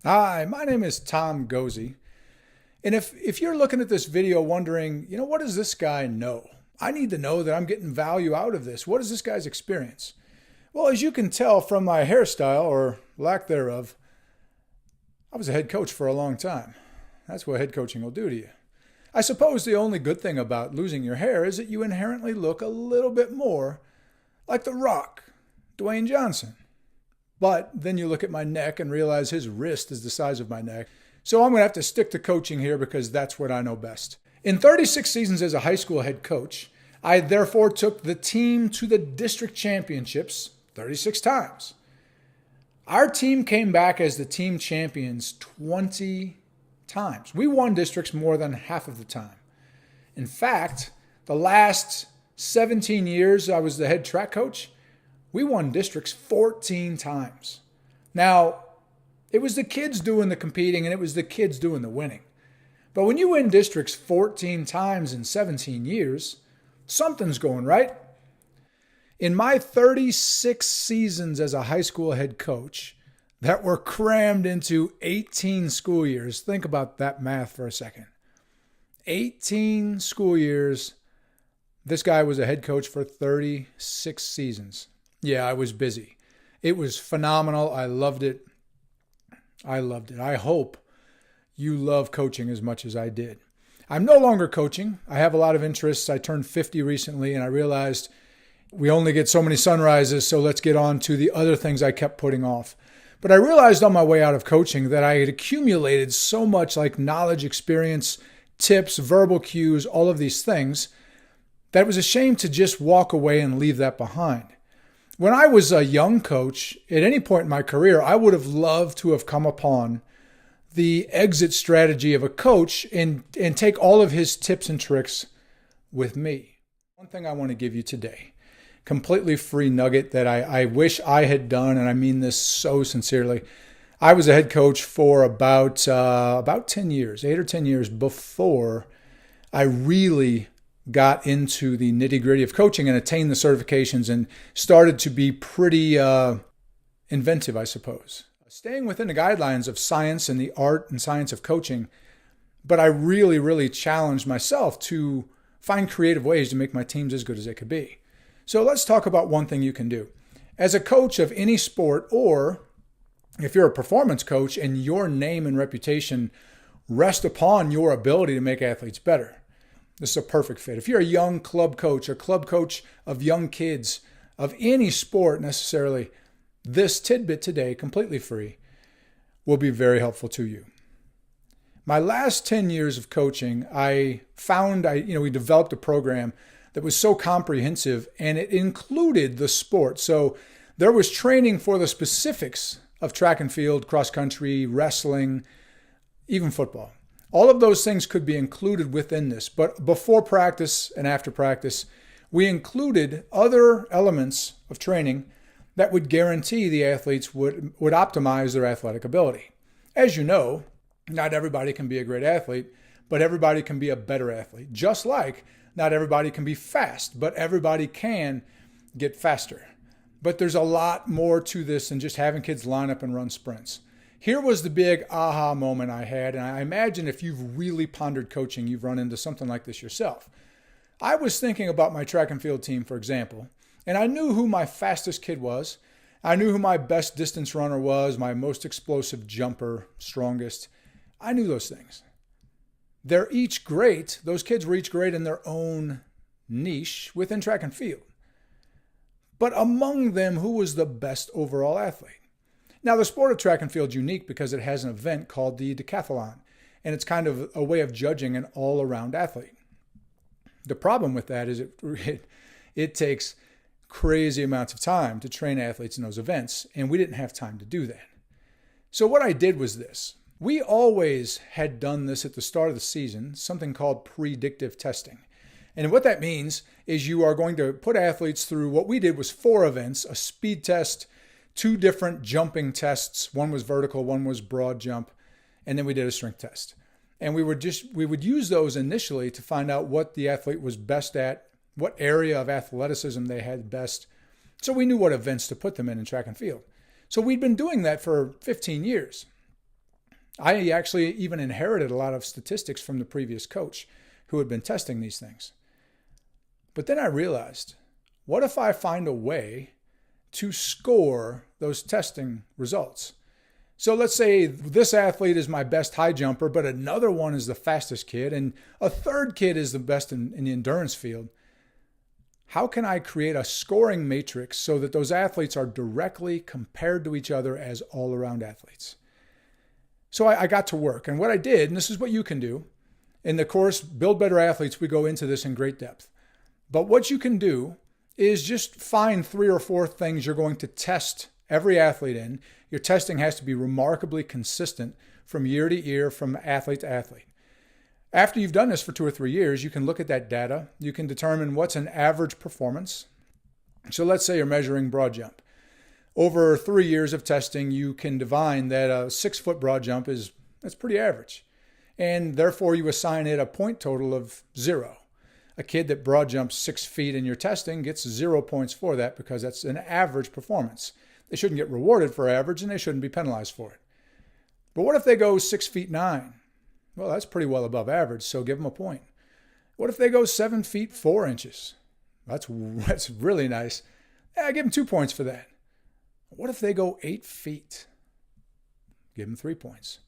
Hi, my name is Tom Gozy. And if you're looking at this video wondering, what does this guy know? I need to know that I'm getting value out of this. What is this guy's experience? Well, as you can tell from my hairstyle or lack thereof, I was a head coach for a long time. That's what head coaching will do to you. I suppose the only good thing about losing your hair is that you inherently look a little bit more like The Rock, Dwayne Johnson. But then you look at my neck and realize his wrist is the size of my neck. So I'm going to have to stick to coaching here because that's what I know best. In 36 seasons as a high school head coach, I therefore took the team to the district championships 36 times. Our team came back as the team champions 20 times. We won districts more than half of the time. In fact, the last 17 years I was the head track coach, we won districts 14 times. Now, it was the kids doing the competing and it was the kids doing the winning. But when you win districts 14 times in 17 years, something's going right. In my 36 seasons as a high school head coach that were crammed into 18 school years, think about that math for a second. 18 school years, this guy was a head coach for 36 seasons. Yeah, I was busy. It was phenomenal. I loved it. I hope you love coaching as much as I did. I'm no longer coaching. I have a lot of interests. I turned 50 recently and I realized we only get so many sunrises, so let's get on to the other things I kept putting off. But I realized on my way out of coaching that I had accumulated so much like knowledge, experience, tips, verbal cues, all of these things, that it was a shame to just walk away and leave that behind. When I was a young coach, at any point in my career, I would have loved to have come upon the exit strategy of a coach and take all of his tips and tricks with me. One thing I want to give you today, completely free nugget that I wish I had done, and I mean this so sincerely. I was a head coach for about 10 years, 8 or 10 years before I really got into the nitty-gritty of coaching and attained the certifications and started to be pretty inventive, I suppose. Staying within the guidelines of science and the art and science of coaching, but I really, really challenged myself to find creative ways to make my teams as good as they could be. So let's talk about one thing you can do. As a coach of any sport, or if you're a performance coach and your name and reputation rest upon your ability to make athletes better, this is a perfect fit. If you're a young club coach or club coach of young kids of any sport necessarily, this tidbit today, completely free, will be very helpful to you. My last 10 years of coaching, I found we developed a program that was so comprehensive and it included the sport. So there was training for the specifics of track and field, cross country, wrestling, even football. All of those things could be included within this, but before practice and after practice, we included other elements of training that would guarantee the athletes would optimize their athletic ability. As you know, not everybody can be a great athlete, but everybody can be a better athlete. Just like not everybody can be fast, but everybody can get faster. But there's a lot more to this than just having kids line up and run sprints. Here was the big aha moment I had, and I imagine if you've really pondered coaching, you've run into something like this yourself. I was thinking about my track and field team, for example, and I knew who my fastest kid was. I knew who my best distance runner was, my most explosive jumper, strongest. I knew those things. They're each great. Those kids were each great in their own niche within track and field. But among them, who was the best overall athlete? Now, the sport of track and field is unique because it has an event called the decathlon, and it's kind of a way of judging an all-around athlete. The problem with that is it takes crazy amounts of time to train athletes in those events, and we didn't have time to do that. So what I did was this. We always had done this at the start of the season, something called predictive testing. And what that means is you are going to put athletes through what we did was 4 events, a speed test, 2 different jumping tests. One was vertical, one was broad jump, and then we did a strength test. And we would use those initially to find out what the athlete was best at, what area of athleticism they had best, so we knew what events to put them in track and field. So we'd been doing that for 15 years. I actually even inherited a lot of statistics from the previous coach who had been testing these things. But then I realized, what if I find a way to score those testing results? So let's say this athlete is my best high jumper, but another one is the fastest kid, and a third kid is the best in the endurance field. How can I create a scoring matrix so that those athletes are directly compared to each other as all-around athletes? So I got to work. And what I did, and this is what you can do, in the course, Build Better Athletes, we go into this in great depth. But what you can do is just find 3 or 4 things you're going to test every athlete in. Your testing has to be remarkably consistent from year to year, from athlete to athlete. After you've done this for 2 or 3 years, you can look at that data. You can determine what's an average performance. So let's say you're measuring broad jump. Over 3 years of testing, you can divine that a 6-foot broad jump that's pretty average. And therefore, you assign it a point total of 0. A kid that broad jumps 6 feet in your testing gets 0 points for that because that's an average performance. They shouldn't get rewarded for average, and they shouldn't be penalized for it. But what if they go 6 feet 9? Well, that's pretty well above average, so give them a point. What if they go 7 feet 4 inches? That's really nice. Yeah, give them 2 points for that. What if they go 8 feet? Give them 3 points.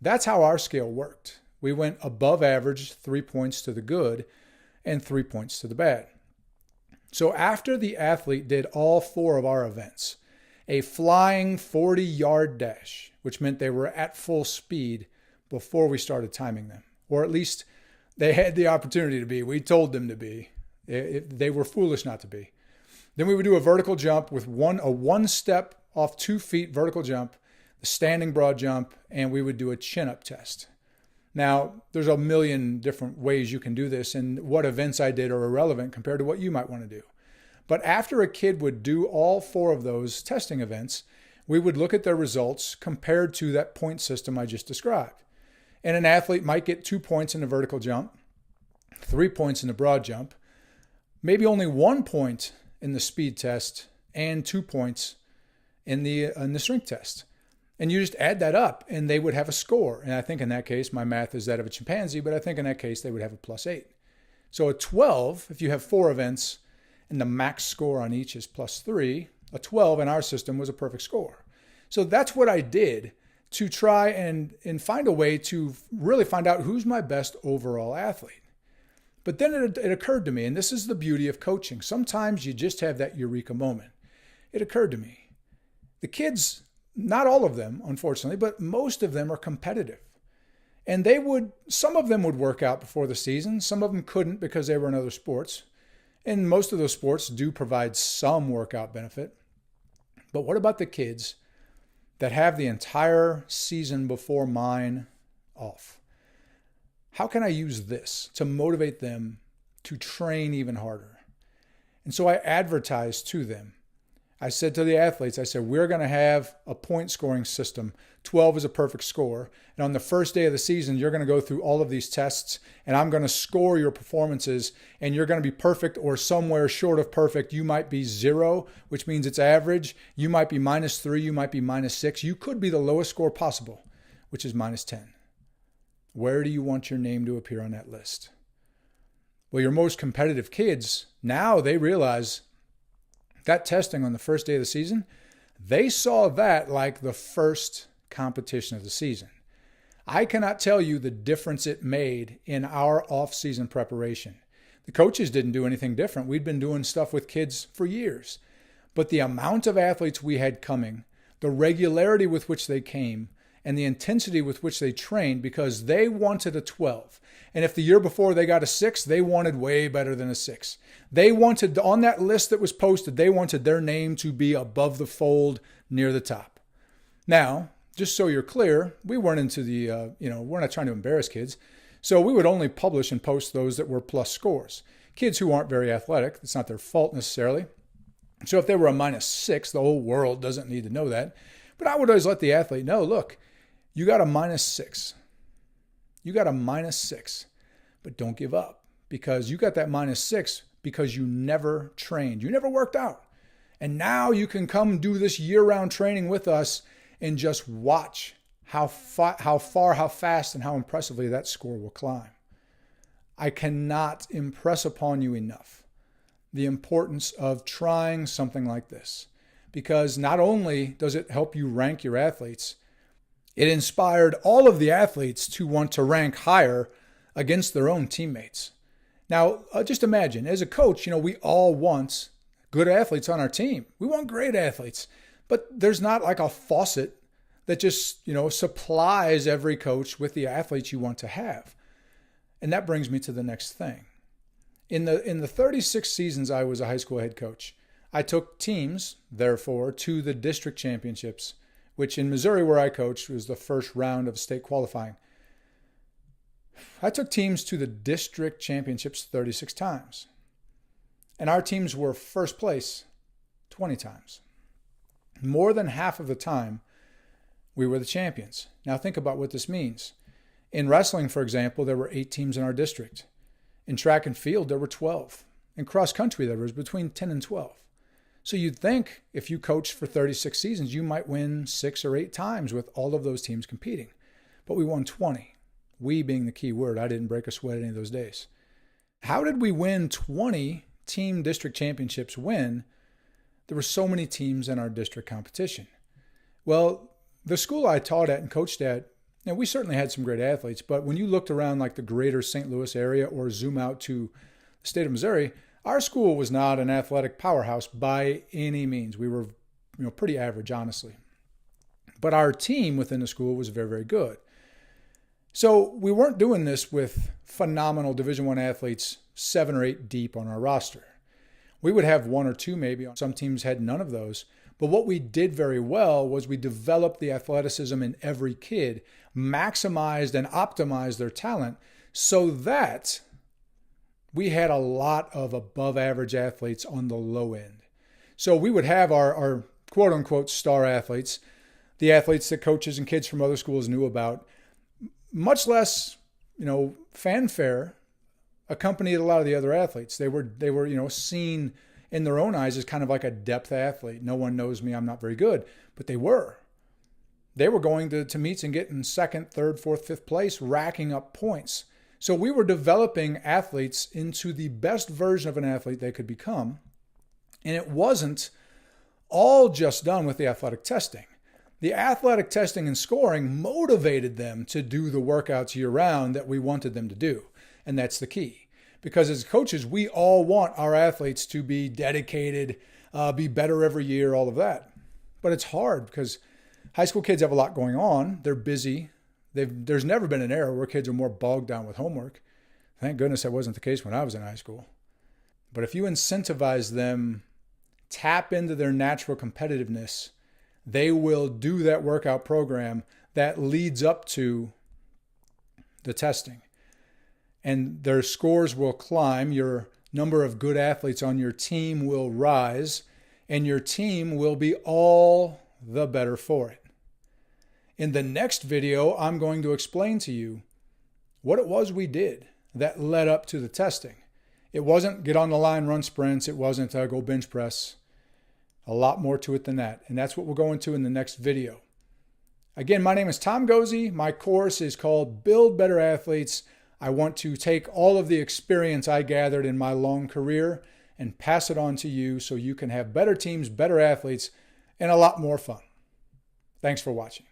That's how our scale worked. We went above average, 3 points to the good, and 3 points to the bad. So after the athlete did all 4 of our events, a flying 40-yard dash, which meant they were at full speed before we started timing them, or at least they had the opportunity to be. We told them to be. They were foolish not to be. Then we would do a vertical jump with a one step off 2 feet vertical jump, the standing broad jump, and we would do a chin-up test. Now, there's a million different ways you can do this, and what events I did are irrelevant compared to what you might want to do. But after a kid would do all 4 of those testing events, we would look at their results compared to that point system I just described. And an athlete might get 2 points in the vertical jump, 3 points in the broad jump, maybe only 1 point in the speed test, and 2 points in the strength test. And you just add that up, and they would have a score. And I think in that case, my math is that of a chimpanzee, but I think in that case, they would have a +8. So a 12, if you have 4 events, and the max score on each is +3, a 12 in our system was a perfect score. So that's what I did to try and find a way to really find out who's my best overall athlete. But then it occurred to me, and this is the beauty of coaching. Sometimes you just have that eureka moment. It occurred to me. The kids, not all of them, unfortunately, but most of them are competitive. And some of them would work out before the season. Some of them couldn't because they were in other sports. And most of those sports do provide some workout benefit. But what about the kids that have the entire season before mine off? How can I use this to motivate them to train even harder? And so I advertised to them. I said to the athletes, we're going to have a point scoring system. 12 is a perfect score. And on the first day of the season, you're going to go through all of these tests, and I'm going to score your performances, and you're going to be perfect or somewhere short of perfect. You might be 0, which means it's average. You might be -3. You might be -6. You could be the lowest score possible, which is -10. Where do you want your name to appear on that list? Well, your most competitive kids, now they realize that testing on the first day of the season, they saw that like the first competition of the season. I cannot tell you the difference it made in our off-season preparation. The coaches didn't do anything different. We'd been doing stuff with kids for years. But the amount of athletes we had coming, the regularity with which they came, and the intensity with which they trained, because they wanted a 12. And if the year before they got a 6, they wanted way better than a 6. They wanted, on that list that was posted, they wanted their name to be above the fold near the top. Now, just so you're clear, we weren't into the, we're not trying to embarrass kids. So we would only publish and post those that were plus scores. Kids who aren't very athletic, it's not their fault necessarily. So if they were a -6, the whole world doesn't need to know that. But I would always let the athlete know, look, you got a -6. You got a -6, but don't give up, because you got that -6 because you never trained. You never worked out. And now you can come do this year-round training with us and just watch how far, how fast, and how impressively that score will climb. I cannot impress upon you enough the importance of trying something like this, because not only does it help you rank your athletes, it inspired all of the athletes to want to rank higher against their own teammates. Now, just imagine, as a coach, we all want good athletes on our team. We want great athletes, but there's not like a faucet that just, supplies every coach with the athletes you want to have. And that brings me to the next thing. In the 36 seasons I was a high school head coach, I took teams, therefore, to the district championships, which in Missouri, where I coached, was the first round of state qualifying. I took teams to the district championships 36 times. And our teams were first place 20 times. More than half of the time, we were the champions. Now think about what this means. In wrestling, for example, there were 8 teams in our district. In track and field, there were 12. In cross country, there was between 10 and 12. So you'd think if you coached for 36 seasons, you might win 6 or 8 times with all of those teams competing. But we won 20. We being the key word. I didn't break a sweat any of those days. How did we win 20 team district championships when there were so many teams in our district competition? Well, the school I taught at and coached at, we certainly had some great athletes, but when you looked around like the greater St. Louis area or zoom out to the state of Missouri, our school was not an athletic powerhouse by any means. We were, pretty average, honestly. But our team within the school was very, very good. So we weren't doing this with phenomenal Division I athletes 7 or 8 deep on our roster. We would have 1 or 2 maybe. Some teams had none of those. But what we did very well was we developed the athleticism in every kid, maximized and optimized their talent so that we had a lot of above average athletes on the low end. So we would have our quote unquote star athletes, the athletes that coaches and kids from other schools knew about, much less, fanfare accompanied a lot of the other athletes. They were, seen in their own eyes as kind of like a depth athlete. No one knows me, I'm not very good. But they were. They were going to meets and getting 2nd, 3rd, 4th, 5th place, racking up points. So we were developing athletes into the best version of an athlete they could become. And it wasn't all just done with the athletic testing. The athletic testing and scoring motivated them to do the workouts year-round that we wanted them to do. And that's the key. Because as coaches, we all want our athletes to be dedicated, be better every year, all of that. But it's hard because high school kids have a lot going on. They're busy. There's never been an era where kids are more bogged down with homework. Thank goodness that wasn't the case when I was in high school. But if you incentivize them, tap into their natural competitiveness, they will do that workout program that leads up to the testing. And their scores will climb, your number of good athletes on your team will rise, and your team will be all the better for it. In the next video, I'm going to explain to you what it was we did that led up to the testing. It wasn't get on the line, run sprints. It wasn't go bench press. A lot more to it than that. And that's what we'll go into in the next video. Again, my name is Tom Gozy. My course is called Build Better Athletes. I want to take all of the experience I gathered in my long career and pass it on to you so you can have better teams, better athletes, and a lot more fun. Thanks for watching.